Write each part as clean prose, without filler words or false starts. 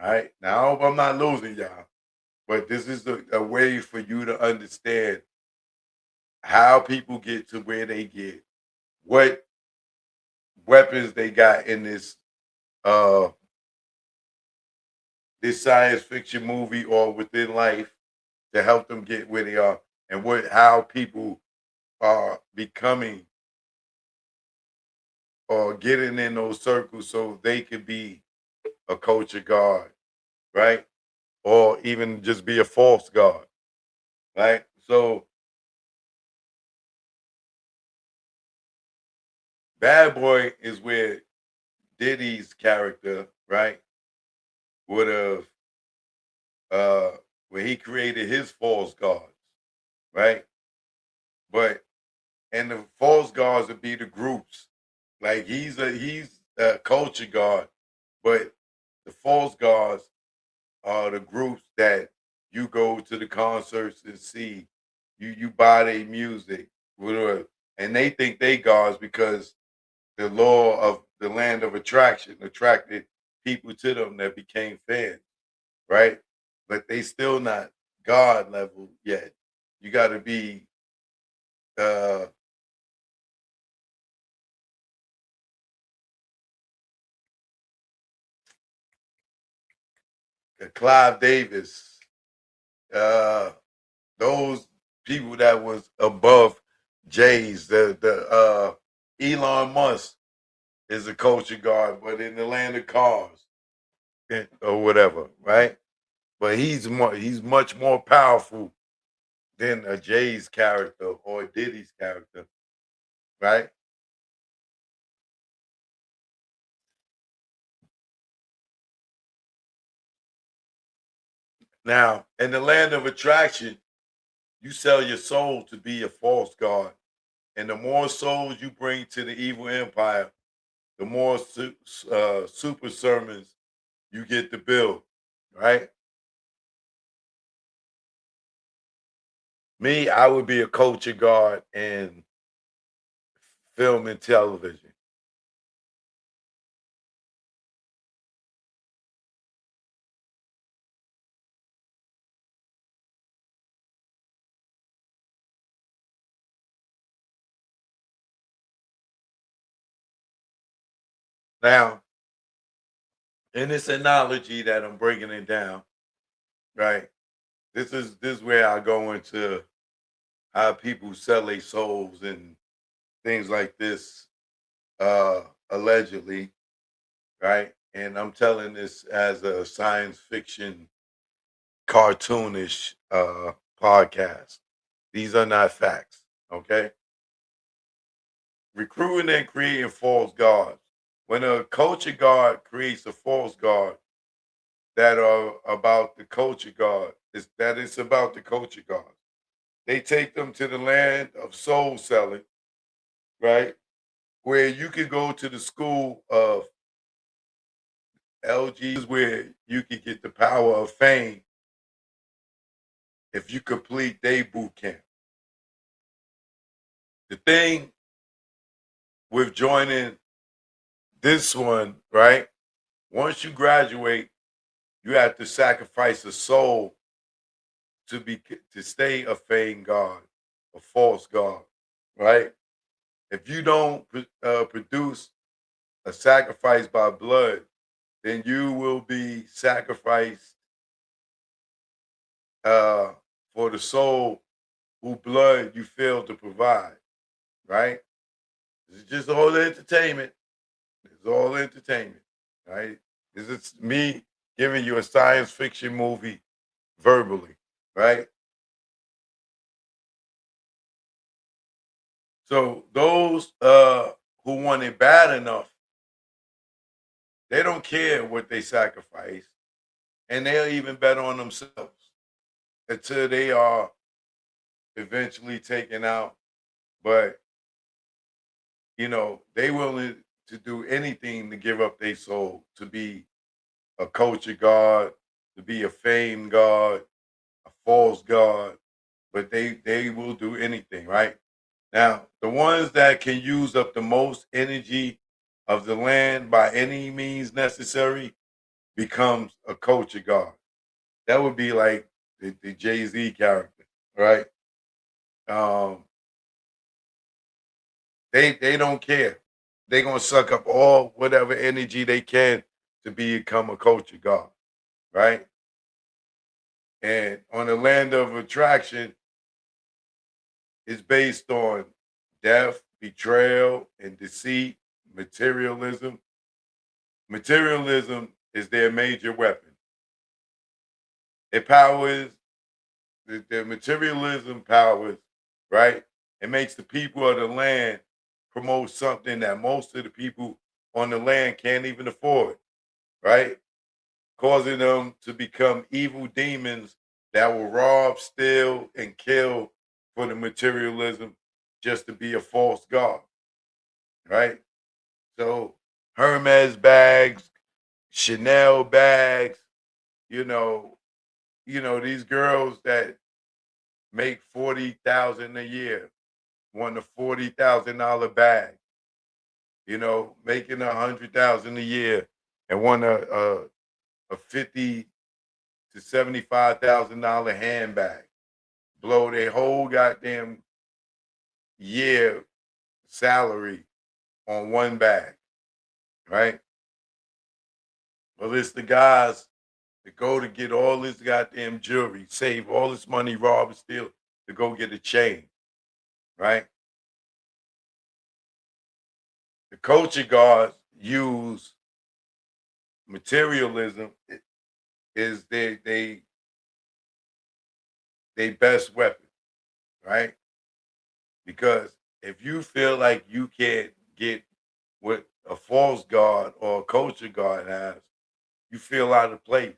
All right. Now I hope I'm not losing y'all, but this is a way for you to understand how people get to where they get, what weapons they got in uh this science fiction movie or within life to help them get where they are, and what how people are becoming or getting in those circles so they could be a culture guard, right? Or even just be a false god, right? So Bad Boy is where Diddy's character, right, would have uh where he created his false gods, right? But and the false gods would be the groups. Like he's a culture guard, but the false gods are the groups that you go to the concerts and see. You buy their music, whatever, and they think they gods because the law of the land of attraction attracted people to them that became fans, right? But they still not God level yet. You got to be uh, Clive Davis, uh, those people that was above Jay's, the Elon Musk is a culture guard, but in the land of cars or whatever, right? But he's much more powerful than a Jay's character or a Diddy's character, right? Now, in the land of attraction, you sell your soul to be a false god, and the more souls you bring to the evil empire, the more super sermons you get to build, right? Me, I would be a culture guard in film and television. Now, in this analogy that I'm breaking it down, right? This is where I go into how people sell their souls and things like this, uh, allegedly, right? And I'm telling this as a science fiction cartoonish podcast. These are not facts, okay? Recruiting and creating false gods. When a culture guard creates a false god that are about the culture guard, is that it's about the culture guard. They take them to the land of soul selling, right? Where you can go to the school of LGs where you can get the power of fame if you complete day boot camp. The thing with joining this one, right? Once you graduate, you have to sacrifice a soul to stay a feigned god, a false god, right? If you don't produce a sacrifice by blood, then you will be sacrificed uh, for the soul who blood you failed to provide, right? It's just all entertainment. It's all entertainment, right? This is me giving you a science fiction movie verbally, right? So those who want it bad enough, they don't care what they sacrifice, and they'll even bet on themselves until they are eventually taken out. But they willing to do anything to give up their soul to be a culture god, to be a fame god, a false god, but they will do anything, right? Now, the ones that can use up the most energy of the land by any means necessary, becomes a culture god. That would be like the Jay-Z character, right? Um, they don't care. They're gonna suck up all whatever energy they can to become a culture god, right? And on the land of attraction is based on death, betrayal, and deceit, materialism. Materialism is their major weapon. It powers the materialism powers, right? It makes the people of the land promote something that most of the people on the land can't even afford, right? Causing them to become evil demons that will rob, steal, and kill for the materialism just to be a false god, right? So Hermes bags, Chanel bags, you know, these girls that make 40,000 a year, want a $40,000 bag, making 100,000 a year and want a 50 to $75,000 handbag. Blow their whole goddamn year salary on one bag, right? Well, it's the guys that go to get all this goddamn jewelry, save all this money, rob and steal to go get a chain, right? The culture guards use materialism is they best weapon, right? Because if you feel like you can't get what a false god or a culture guard has, you feel out of place.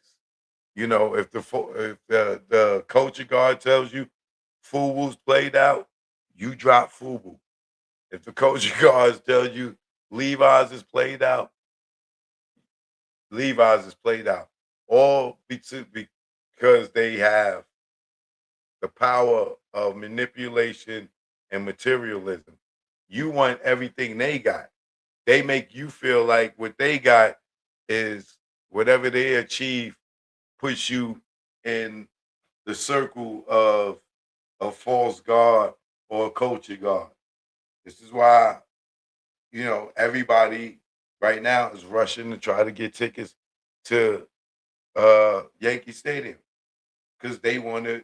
If the culture guard tells you Fubu's played out, you drop Fubu. If the culture guards tell you Levi's is played out, Levi's is played out. All because they have the power of manipulation and materialism. You want everything they got. They make you feel like what they got is whatever they achieve puts you in the circle of a false god or a culture god. This is why, everybody right now is rushing to try to get tickets to Yankee Stadium because they want to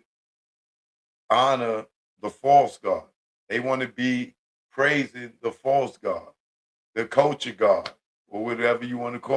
honor the false god. They want to be praising the false god, the culture god, or whatever you want to call